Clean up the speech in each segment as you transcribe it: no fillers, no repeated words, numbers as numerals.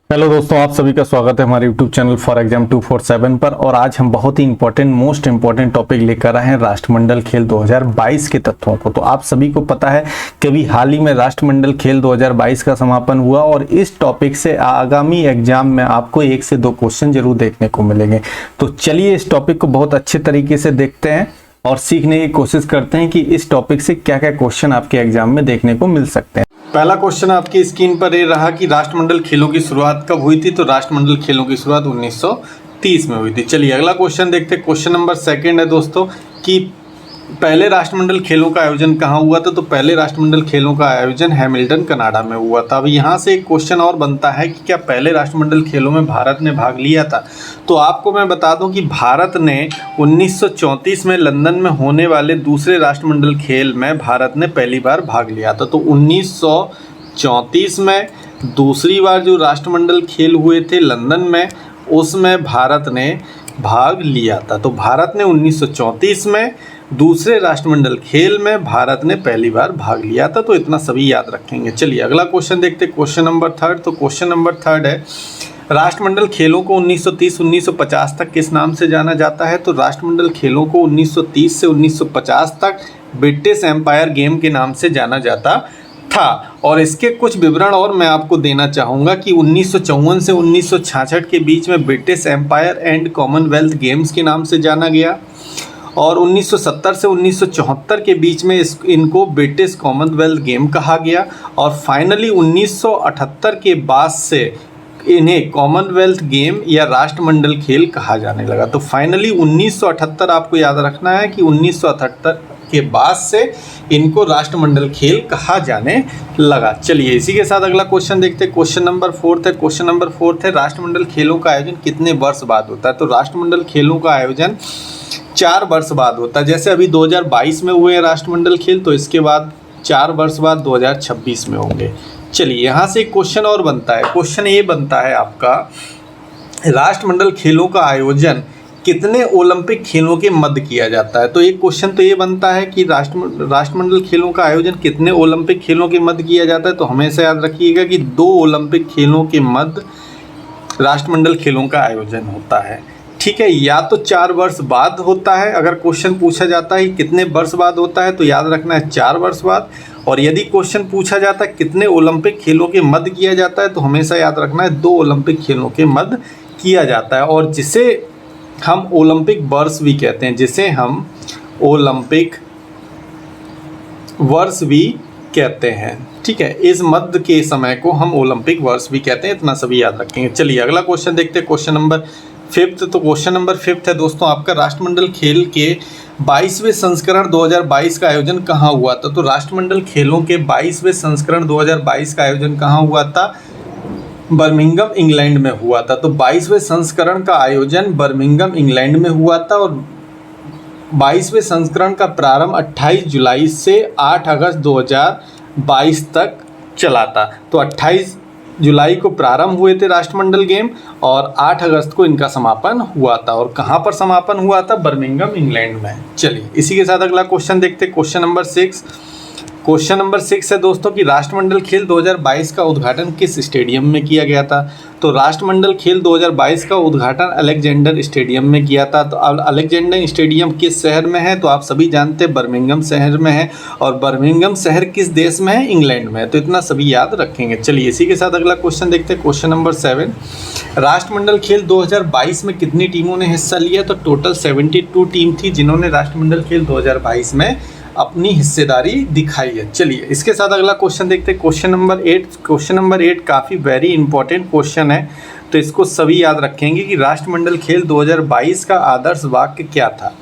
Hello दोस्तों, आप सभी का स्वागत है हमारे यूट्यूब चैनल फॉर एग्जाम 247 पर। और आज हम बहुत ही इंपॉर्टेंट मोस्ट इंपॉर्टेंट टॉपिक लेकर आए हैं राष्ट्रमंडल खेल 2022 के तथ्यों को। तो आप सभी को पता है कि अभी हाल ही में राष्ट्रमंडल खेल 2022 का समापन हुआ और इस टॉपिक से आगामी एग्जाम में आपको 1 से 2 क्वेश्चन जरूर देखने को मिलेंगे। तो चलिए इस टॉपिक को बहुत अच्छे तरीके से देखते हैं और सीखने की कोशिश करते हैं कि इस टॉपिक से क्या क्या क्वेश्चन आपके एग्जाम में देखने को मिल सकते हैं। पहला क्वेश्चन आपकी स्क्रीन पर ये रहा कि राष्ट्रमंडल खेलों की शुरुआत कब हुई थी। तो राष्ट्रमंडल खेलों की शुरुआत 1930 में हुई थी। चलिए अगला क्वेश्चन देखते हैं। क्वेश्चन नंबर 2 है दोस्तों कि पहले राष्ट्रमंडल खेलों का आयोजन कहाँ हुआ था। तो पहले राष्ट्रमंडल खेलों का आयोजन हैमिल्टन कनाडा में हुआ था। अब यहाँ से एक क्वेश्चन और बनता है कि क्या पहले राष्ट्रमंडल खेलों में भारत ने भाग लिया था। तो आपको मैं बता दूं कि भारत ने 1934 में लंदन में होने वाले दूसरे राष्ट्रमंडल खेल में भारत ने पहली बार भाग लिया था। तो 1934 में दूसरी बार जो राष्ट्रमंडल खेल हुए थे लंदन में, उसमें भारत ने भाग लिया था। तो भारत ने 1934 में दूसरे राष्ट्रमंडल खेल में भारत ने पहली बार भाग लिया था। तो इतना सभी याद rखेंगे। चलिए अगला क्वेश्चन देखते हैं। Question number 3। तो क्वेश्चन नंबर 3 है राष्ट्रमंडल खेलों को 1930-1950 तक किस नाम से जाना जाता है। तो राष्ट्रमंडल खेलों को 1930 से 1950 तक ब्रिटिश एम्पायर गेम के नाम से जाना जाता था। और इसके कुछ विवरण और मैं आपको देना चाहूँगा कि 1954 से 1966 के बीच में British Empire and Commonwealth Games के नाम से जाना गया और 1970 से 1974 के बीच में इनको ब्रिटिश कॉमनवेल्थ गेम कहा गया और फाइनली 1978 के बाद से इन्हें कॉमनवेल्थ गेम या राष्ट्रमंडल खेल कहा जाने लगा। तो फाइनली 1978 आपको याद रखना है कि 1978 के बाद से इनको राष्ट्रमंडल खेल कहा जाने लगा। चलिए इसी के साथ अगला क्वेश्चन देखते हैं। क्वेश्चन नंबर 4 है। क्वेश्चन नंबर 4 है राष्ट्रमंडल खेलों का आयोजन कितने वर्ष बाद होता है। तो राष्ट्रमंडल खेलों का आयोजन 4 वर्ष बाद होता है। जैसे अभी 2022 में हुए हैं राष्ट्रमंडल खेल, तो इसके बाद 4 वर्ष बाद 2026 में होंगे। चलिए यहाँ से एक क्वेश्चन और बनता है। क्वेश्चन ये बनता है आपका राष्ट्रमंडल खेलों का आयोजन कितने ओलंपिक खेलों के मध्य किया जाता है। तो एक क्वेश्चन तो ये बनता है कि राष्ट्रमंडल खेलों का आयोजन कितने ओलंपिक खेलों के मध्य किया जाता है। तो हमेशा याद रखिएगा कि 2 ओलंपिक खेलों के मध्य राष्ट्रमंडल खेलों का आयोजन होता है। ठीक है, या तो 4 वर्ष बाद होता है। अगर क्वेश्चन पूछा जाता है कितने वर्ष बाद होता है तो याद रखना है 4 वर्ष बाद। और यदि क्वेश्चन पूछा जाता है कितने ओलंपिक खेलों के मध्य किया जाता है तो हमेशा याद रखना है 2 ओलंपिक खेलों के मध्य किया जाता है। और जिसे हम ओलंपिक वर्ष भी कहते हैं, जिसे हम ओलंपिक वर्ष भी कहते हैं। ठीक है, इस मध्य के समय को हम ओलंपिक वर्ष भी कहते हैं। इतना सभी याद रखेंगे। चलिए अगला क्वेश्चन देखते हैं। Question number 5। तो क्वेश्चन नंबर 5 है दोस्तों आपका राष्ट्रमंडल खेल के 22वें संस्करण 2022 का आयोजन कहाँ हुआ था। तो राष्ट्रमंडल खेलों के 22वें संस्करण 2022 का आयोजन कहाँ हुआ था। बर्मिंघम इंग्लैंड में हुआ था। तो 22वें संस्करण का आयोजन बर्मिंघम इंग्लैंड में हुआ था और 22वें संस्करण का प्रारंभ 28 जुलाई से 8 अगस्त 2022 तक चला था। तो 28 जुलाई को प्रारंभ हुए थे राष्ट्रमंडल गेम और 8 अगस्त को इनका समापन हुआ था। और कहाँ पर समापन हुआ था, बर्मिंघम इंग्लैंड में। चलिए इसी के साथ अगला क्वेश्चन देखते हैं। Question number 6। क्वेश्चन नंबर 6 है दोस्तों कि राष्ट्रमंडल खेल 2022 का उद्घाटन किस स्टेडियम में किया गया था। तो राष्ट्रमंडल खेल 2022 का उद्घाटन अलेक्जेंडर स्टेडियम में किया था। तो अब अलेक्जेंडर स्टेडियम किस शहर में है। तो आप सभी जानते हैं बर्मिंघम शहर में है। और बर्मिंघम शहर किस देश में है, इंग्लैंड में है। तो इतना सभी याद रखेंगे। चलिए इसी के साथ अगला क्वेश्चन देखते हैं। Question number 7। राष्ट्रमंडल खेल 2022 में कितनी टीमों ने हिस्सा लिया। तो टोटल 72 टीम थी जिन्होंने राष्ट्रमंडल खेल 2022 में अपनी हिस्सेदारी दिखाई है। चलिए इसके साथ अगला क्वेश्चन देखते हैं। Question number 8। क्वेश्चन नंबर 8 काफ़ी वेरी इंपॉर्टेंट क्वेश्चन है, तो इसको सभी याद रखेंगे कि राष्ट्रमंडल खेल 2022 का आदर्श वाक्य क्या था।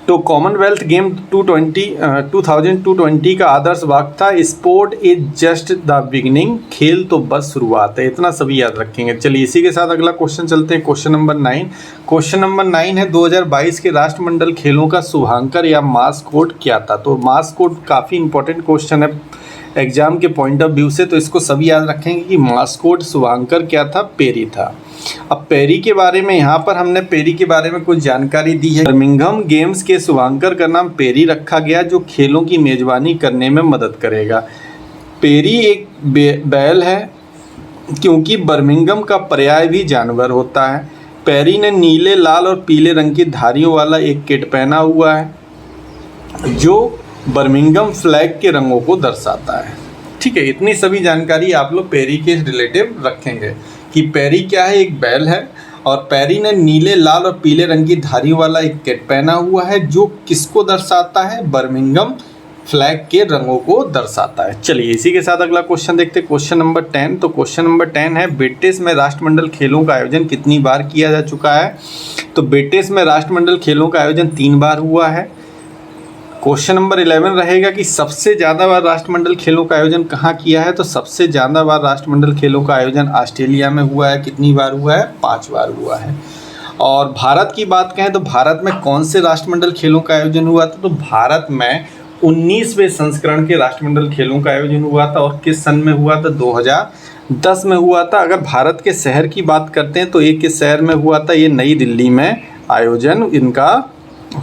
तो कॉमनवेल्थ गेम 2020 का आदर्श वाक्य था sport is just the beginning. खेल तो बस शुरुआत है। इतना सभी याद रखेंगे। चलिए इसी के साथ अगला क्वेश्चन चलते हैं। Question number 9। क्वेश्चन नंबर 9 है 2022 के राष्ट्रमंडल खेलों का शुभांकर या मास्कोट क्या था। तो मास्कोट काफ़ी इंपॉर्टेंट क्वेश्चन है एग्जाम के पॉइंट ऑफ व्यू से, तो इसको सभी याद रखेंगे कि मास्कोट शुभांकर क्या था, पेरी था। अब पेरी के बारे में यहाँ पर हमने पेरी के बारे में कुछ जानकारी दी है। बर्मिंघम गेम्स के शुभांकर का नाम पेरी रखा गया जो खेलों की मेजबानी करने में मदद करेगा। पेरी एक बैल है क्योंकि बर्मिंघम का पर्याय भी जानवर होता है। पेरी ने नीले, लाल और पीले रंग की धारियों वाला एक किट पहना हुआ है जो बर्मिंघम फ्लैग के रंगों को दर्शाता है। ठीक है, इतनी सभी जानकारी आप लोग पेरी के रिलेटिव रखेंगे कि पेरी क्या है, एक बैल है और पेरी ने नीले, लाल और पीले रंग की धारियों वाला एक किट पहना हुआ है जो किसको दर्शाता है, बर्मिंघम फ्लैग के रंगों को दर्शाता है। चलिए इसी के साथ अगला क्वेश्चन देखते हैं, क्वेश्चन नंबर 10। तो क्वेश्चन नंबर 10 है, ब्रिटिश में राष्ट्रमंडल खेलों का आयोजन कितनी बार किया जा चुका है। तो ब्रिटिश में राष्ट्रमंडल खेलों का आयोजन 3 बार हुआ है। क्वेश्चन नंबर 11 रहेगा कि सबसे ज़्यादा बार राष्ट्रमंडल खेलों का आयोजन कहाँ किया है। तो सबसे ज़्यादा बार राष्ट्रमंडल खेलों का आयोजन ऑस्ट्रेलिया में हुआ है। कितनी बार हुआ है, 5 बार हुआ है। और भारत की बात कहें तो भारत में कौन से राष्ट्रमंडल खेलों का आयोजन हुआ था। तो भारत में 19वें संस्करण के राष्ट्रमंडल खेलों का आयोजन हुआ था और किस सन में हुआ था, 2010 में हुआ था। अगर भारत के शहर की बात करते हैं तो एक किस शहर में हुआ था, ये नई दिल्ली में आयोजन इनका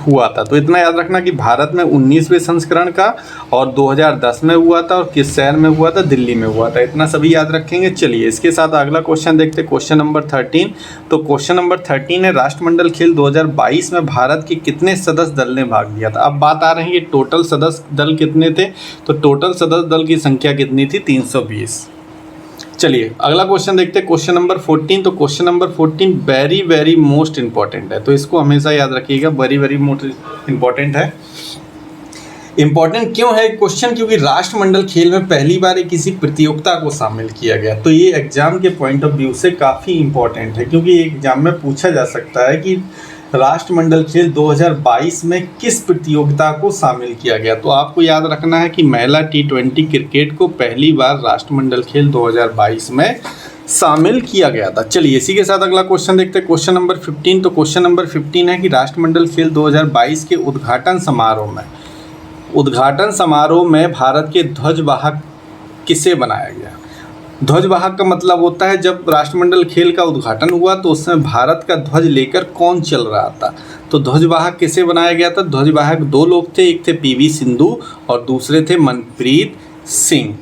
हुआ था। तो इतना याद रखना कि भारत में 19वें संस्करण का और 2010 में हुआ था और किस शहर में हुआ था, दिल्ली में हुआ था। इतना सभी याद रखेंगे। चलिए इसके साथ अगला क्वेश्चन देखते हैं, क्वेश्चन नंबर 13। तो क्वेश्चन नंबर 13 है, राष्ट्रमंडल खेल 2022 में भारत के कितने सदस्य दल ने भाग लिया था। अब बात आ रही है टोटल सदस्य दल कितने थे। तो टोटल सदस्य दल की संख्या कितनी थी, 320। चलिए अगला क्वेश्चन देखते हैं, क्वेश्चन नंबर 14। तो question number 14 very very most important है, तो इसको हमेशा याद रखिएगा, वेरी वेरी मोस्ट इंपॉर्टेंट है। इंपॉर्टेंट क्यों है क्वेश्चन, क्योंकि राष्ट्रमंडल खेल में पहली बार किसी प्रतियोगिता को शामिल किया गया। तो ये एग्जाम के पॉइंट ऑफ व्यू से काफ़ी इंपॉर्टेंट है, क्योंकि एग्जाम में पूछा जा सकता है कि राष्ट्रमंडल खेल 2022 में किस प्रतियोगिता को शामिल किया गया। तो आपको याद रखना है कि महिला T20 क्रिकेट को पहली बार राष्ट्रमंडल खेल 2022 में शामिल किया गया था। चलिए इसी के साथ अगला क्वेश्चन देखते हैं, क्वेश्चन नंबर 15। तो क्वेश्चन नंबर 15 है कि राष्ट्रमंडल खेल 2022 के उद्घाटन समारोह में भारत के ध्वजवाहक किसे बनाया गया। ध्वजवाहक का मतलब होता है जब राष्ट्रमंडल खेल का उद्घाटन हुआ तो उसमें भारत का ध्वज लेकर कौन चल रहा था। तो ध्वजवाहक किसे बनाया गया था। ध्वजवाहक 2 लोग थे, एक थे PV सिंधु और दूसरे थे मनप्रीत सिंह।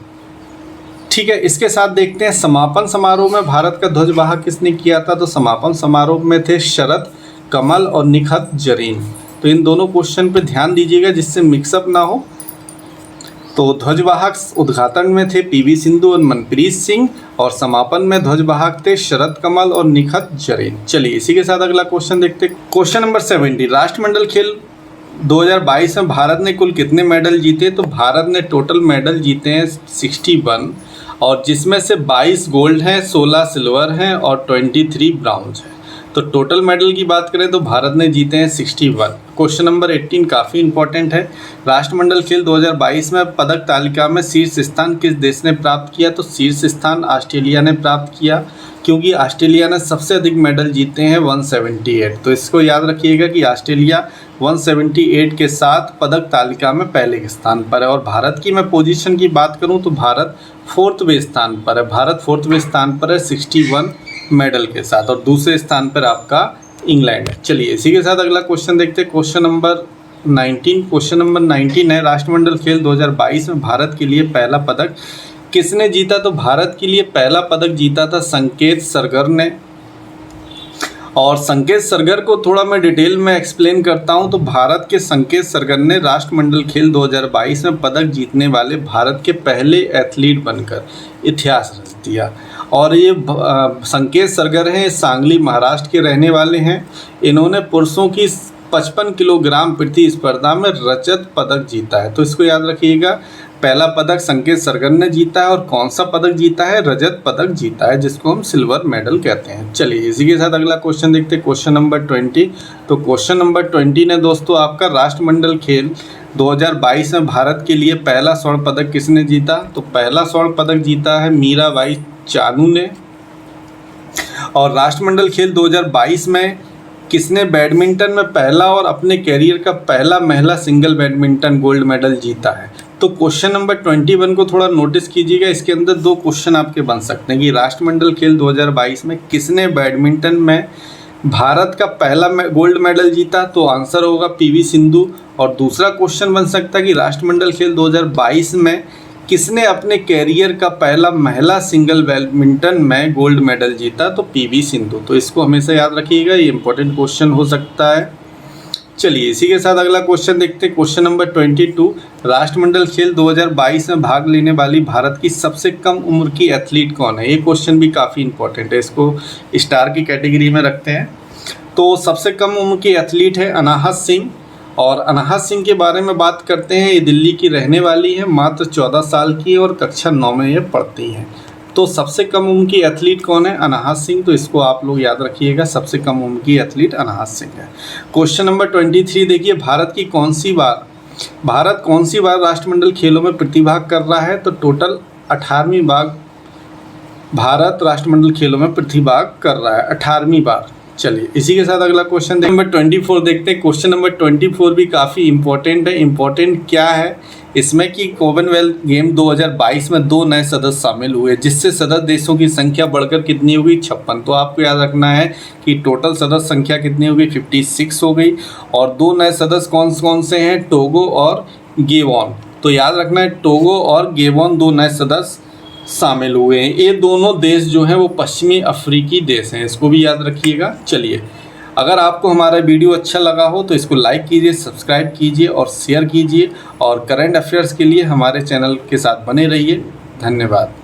ठीक है, इसके साथ देखते हैं समापन समारोह में भारत का ध्वजवाहक किसने किया था। तो समापन समारोह में थे शरद कमल और निखत जरीन। तो इन दोनों क्वेश्चन पे ध्यान दीजिएगा जिससे मिक्सअप ना हो। तो ध्वजवाहक उद्घाटन में थे PV सिंधु और मनप्रीत सिंह और समापन में ध्वजवाहक थे शरद कमल और निखत जरीन। चलिए इसी के साथ अगला क्वेश्चन देखते हैं, क्वेश्चन नंबर 70। राष्ट्रमंडल खेल 2022 में भारत ने कुल कितने मेडल जीते। तो भारत ने टोटल मेडल जीते हैं 61 और जिसमें से 22 गोल्ड हैं, 16 सिल्वर हैं और 23 ब्राउन्ज हैं। तो टोटल मेडल की बात करें तो भारत ने जीते हैं 61। क्वेश्चन नंबर 18 काफ़ी इंपॉर्टेंट है, राष्ट्रमंडल खेल 2022 में पदक तालिका में शीर्ष स्थान किस देश ने प्राप्त किया। तो शीर्ष स्थान ऑस्ट्रेलिया ने प्राप्त किया, क्योंकि ऑस्ट्रेलिया ने सबसे अधिक मेडल जीते हैं 178। तो इसको याद रखिएगा कि ऑस्ट्रेलिया 178 के साथ पदक तालिका में पहले स्थान पर है। और भारत की मैं पोजीशन की बात करूं तो भारत 4वें स्थान पर है। भारत 4वें स्थान पर है 61 मेडल के साथ और दूसरे स्थान पर आपका इंग्लैंड है। चलिए इसी के साथ अगला क्वेश्चन देखते हैं, क्वेश्चन नंबर 19। क्वेश्चन नंबर 19 है, राष्ट्रमंडल खेल 2022 में भारत के लिए पहला पदक किसने जीता। तो भारत के लिए पहला पदक जीता था संकेत सरगर ने। और संकेत सरगर को थोड़ा मैं डिटेल में एक्सप्लेन करता हूं। तो भारत के संकेत सरगर ने राष्ट्रमंडल खेल 2022 में पदक जीतने वाले भारत के पहले एथलीट बनकर इतिहास रच दिया। और ये संकेत सरगर हैं, सांगली महाराष्ट्र के रहने वाले हैं। इन्होंने पुरुषों की 55 किलोग्राम प्रतिस्पर्धा में रजत पदक जीता है। तो इसको याद रखिएगा, पहला पदक संकेत सरगर ने जीता है और कौन सा पदक जीता है, रजत पदक जीता है, जिसको हम सिल्वर मेडल कहते हैं। चलिए इसी के साथ अगला क्वेश्चन देखते हैं, क्वेश्चन नंबर 20। तो क्वेश्चन नंबर 20 ने दोस्तों आपका राष्ट्रमंडल खेल 2022 में भारत के लिए पहला स्वर्ण पदक किसने जीता। तो पहला स्वर्ण पदक जीता है मीराबाई चानू ने। और राष्ट्रमंडल खेल 2022 में किसने बैडमिंटन में पहला और अपने कैरियर का पहला महिला सिंगल बैडमिंटन गोल्ड मेडल जीता है। तो क्वेश्चन नंबर 21 को थोड़ा नोटिस कीजिएगा, इसके अंदर 2 क्वेश्चन आपके बन सकते हैं कि राष्ट्रमंडल खेल 2022 में किसने बैडमिंटन में भारत का पहला गोल्ड मेडल जीता। तो आंसर होगा PV सिंधु। और दूसरा क्वेश्चन बन सकता है कि राष्ट्रमंडल खेल 2022 में किसने अपने कैरियर का पहला महिला सिंगल बैडमिंटन में गोल्ड मेडल जीता? तो पीवी सिंधु। तो इसको हमेशा याद रखिएगा, ये इंपॉर्टेंट क्वेश्चन हो सकता है। चलिए इसी के साथ अगला क्वेश्चन देखते हैं। क्वेश्चन नंबर 22, राष्ट्रमंडल खेल 2022 में भाग लेने वाली भारत की सबसे कम उम्र की एथलीट कौन है? ये क्वेश्चन भी काफ़ी इंपॉर्टेंट है, इसको स्टार की कैटेगरी में रखते हैं। तो सबसे कम उम्र की एथलीट है अनाहत सिंह, और अनाहत सिंह के बारे में बात करते हैं। ये दिल्ली की रहने वाली है, मात्र 14 साल की है और कक्षा 9 में ये पढ़ती हैं। तो सबसे कम उम्र की एथलीट कौन है? अनाहत सिंह। तो इसको आप लोग याद रखिएगा, सबसे कम उम्र की एथलीट अनाहत सिंह है। क्वेश्चन नंबर 23 देखिए, भारत कौन सी बार राष्ट्रमंडल खेलों में प्रतिभाग कर रहा है? तो टोटल 18वीं बार भारत राष्ट्रमंडल खेलों में प्रतिभाग कर रहा है, 18वीं बार। चलिए इसी के साथ अगला क्वेश्चन नंबर 24 देखते हैं। क्वेश्चन नंबर 24 भी काफ़ी इंपॉर्टेंट है। इंपॉर्टेंट क्या है इसमें कि कॉमनवेल्थ गेम 2022 में 2 नए सदस्य शामिल हुए, जिससे सदस्य देशों की संख्या बढ़कर कितनी हो गई? 56। तो आपको याद रखना है कि टोटल सदस्य संख्या कितनी हो गई? 56 हो गई। और 2 नए सदस्य कौन से हैं? टोगो और गेबॉन। तो याद रखना है, टोगो और गेबॉन 2 नए सदस्य शामिल हुए हैं। ये दोनों देश जो हैं वो पश्चिमी अफ्रीकी देश हैं, इसको भी याद रखिएगा। चलिए, अगर आपको हमारा वीडियो अच्छा लगा हो तो इसको लाइक कीजिए, सब्सक्राइब कीजिए और शेयर कीजिए, और करंट अफेयर्स के लिए हमारे चैनल के साथ बने रहिए। धन्यवाद।